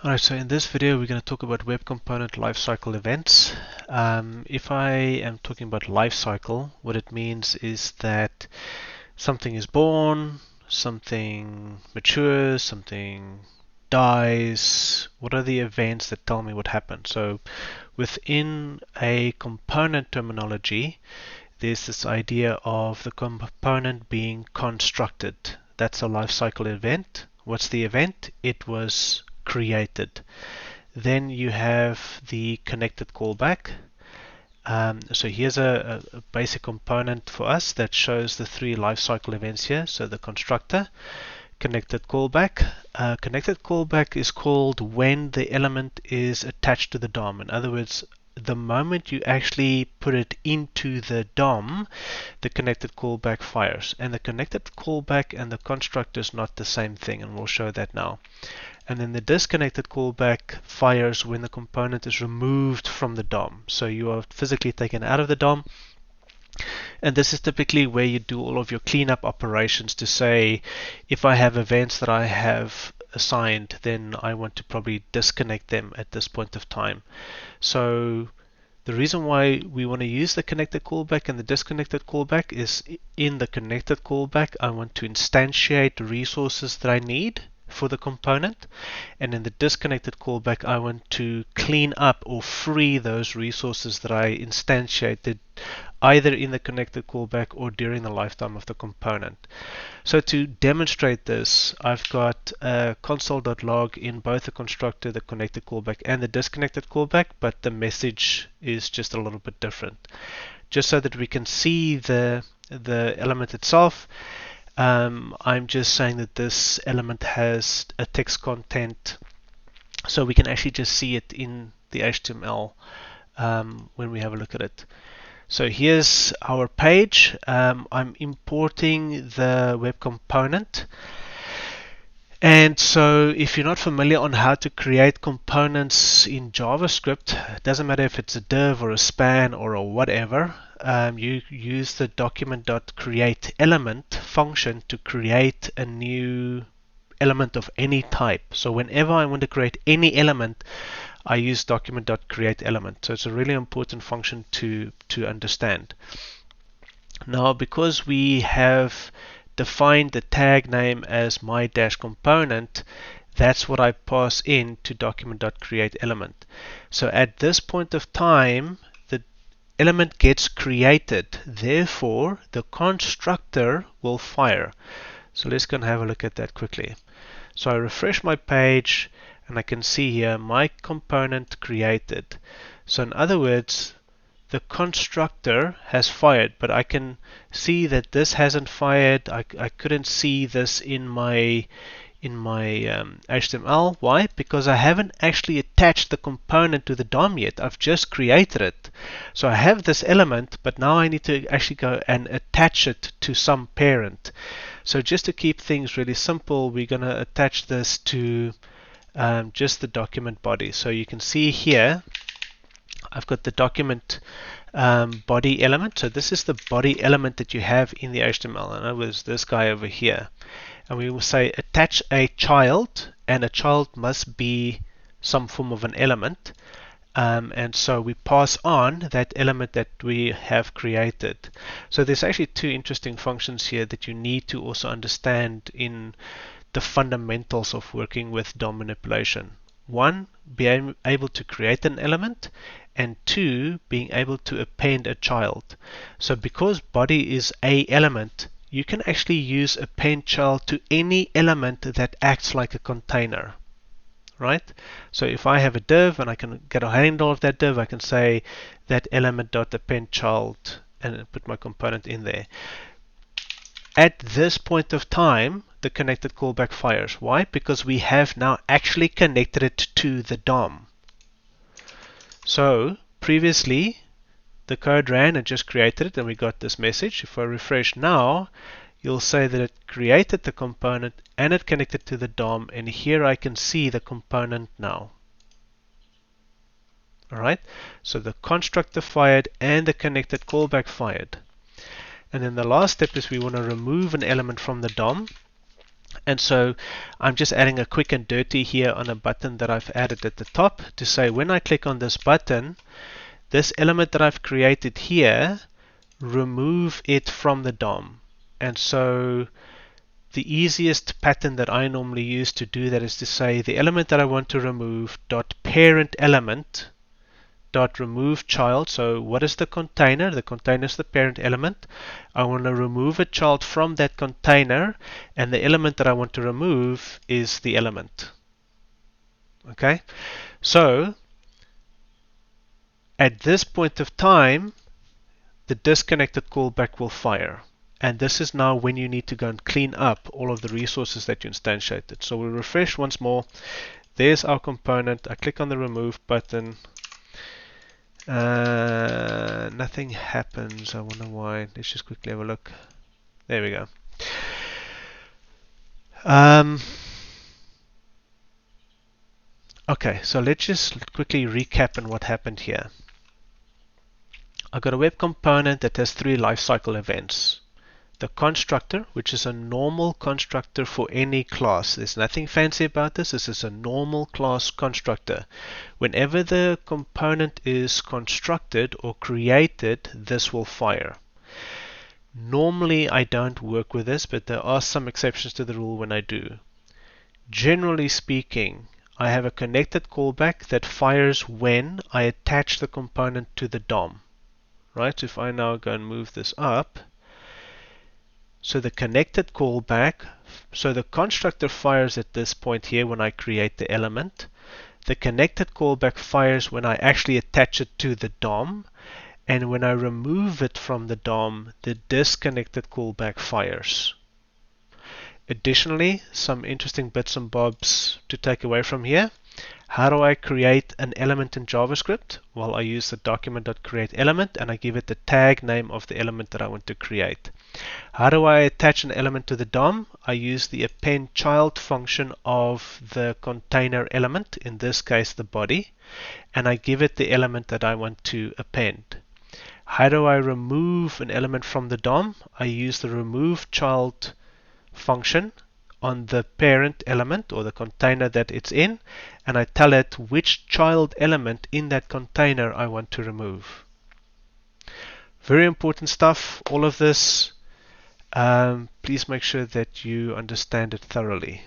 Alright, so in this video we're going to talk about web component lifecycle events. If I am talking about lifecycle, what it means is that something is born, something matures, something dies. What are the events that tell me what happened? So within a component terminology, there's this idea of the component being constructed. That's a lifecycle event. What's the event? It was created. Then you have the connected callback. So here's a basic component for us that shows the three lifecycle events here. So the constructor, connected callback. Connected callback is called when the element is attached to the DOM. In other words, the moment you actually put it into the DOM, the connected callback fires. And the connected callback and the constructor is not the same thing, and we'll show that now. And then the disconnected callback fires when the component is removed from the DOM. So you are physically taken out of the DOM. And this is typically where you do all of your cleanup operations to say, if I have events that I have assigned, then I want to probably disconnect them at this point of time. So the reason why we want to use the connected callback and the disconnected callback is in the connected callback, I want to instantiate resources that I need for the component, and in the disconnected callback I want to clean up or free those resources that I instantiated either in the connected callback or during the lifetime of the component. So to demonstrate this, I've got console.log in both the constructor, the connected callback, and the disconnected callback, but the message is just a little bit different. Just so that we can see the element itself, I'm just saying that this element has a text content, so we can actually just see it in the HTML when we have a look at it. So here's our page. I'm importing the web component. And so if you're not familiar on how to create components in JavaScript, it doesn't matter if it's a div or a span or a whatever, you use the document.createElement function to create a new element of any type. So whenever I want to create any element, I use document.createElement. So it's a really important function to understand. Now, because we have defined the tag name as my-component, that's what I pass in to document.createElement. So at this point of time, the element gets created. Therefore, the constructor will fire. So let's go and have a look at that quickly. So I refresh my page, and I can see here my component created. So in other words, the constructor has fired, but I can see that this hasn't fired. I couldn't see this in my HTML. Why? Because I haven't actually attached the component to the DOM yet. I've just created it. So I have this element, but now I need to actually go and attach it to some parent. So just to keep things really simple, we're going to attach this to just the document body. So you can see here I've got the document body element. So this is the body element that you have in the HTML. And it was this guy over here. And we will say attach a child, and a child must be some form of an element. And so we pass on that element that we have created. So there's actually two interesting functions here that you need to also understand in the fundamentals of working with DOM manipulation. One, being able to create an element, and two, being able to append a child. So because body is a element, you can actually use append child to any element that acts like a container. Right? So if I have a div and I can get a handle of that div, I can say that element.append child and put my component in there. At this point of time, the connected callback fires. Why? Because we have now actually connected it to the DOM. So previously the code ran and just created it, and we got this message. If I refresh now, you'll say that it created the component and it connected to the DOM, and here I can see the component now. Alright, so the constructor fired and the connected callback fired. And then the last step is we want to remove an element from the DOM. And so I'm just adding a quick and dirty here on a button that I've added at the top to say when I click on this button, this element that I've created here, remove it from the DOM. And so the easiest pattern that I normally use to do that is to say the element that I want to remove dot parent element dot remove child. So what is the container? The container is the parent element. I want to remove a child from that container, and the element that I want to remove is the element. Okay, so at this point of time, the disconnected callback will fire. And this is now when you need to go and clean up all of the resources that you instantiated. So we'll refresh once more. There's our component. I click on the remove button. Nothing happens. I wonder why. Let's just quickly have a look. There we go. Okay, so let's just quickly recap on what happened here. I've got a web component that has 3 lifecycle events. The constructor, which is a normal constructor for any class. There's nothing fancy about this. This is a normal class constructor. Whenever the component is constructed or created, this will fire. Normally, I don't work with this, but there are some exceptions to the rule when I do. Generally speaking, I have a connected callback that fires when I attach the component to the DOM. Right? If I now go and move this up, so the connected callback, so the constructor fires at this point here when I create the element. The connected callback fires when I actually attach it to the DOM. And when I remove it from the DOM, the disconnected callback fires. Additionally, some interesting bits and bobs to take away from here. How do I create an element in JavaScript? Well, I use the document.createElement and I give it the tag name of the element that I want to create. How do I attach an element to the DOM? I use the append child function of the container element, in this case the body, and I give it the element that I want to append. How do I remove an element from the DOM? I use the remove child function on the parent element or the container that it's in, and I tell it which child element in that container I want to remove. Very important stuff, all of this. Please make sure that you understand it thoroughly.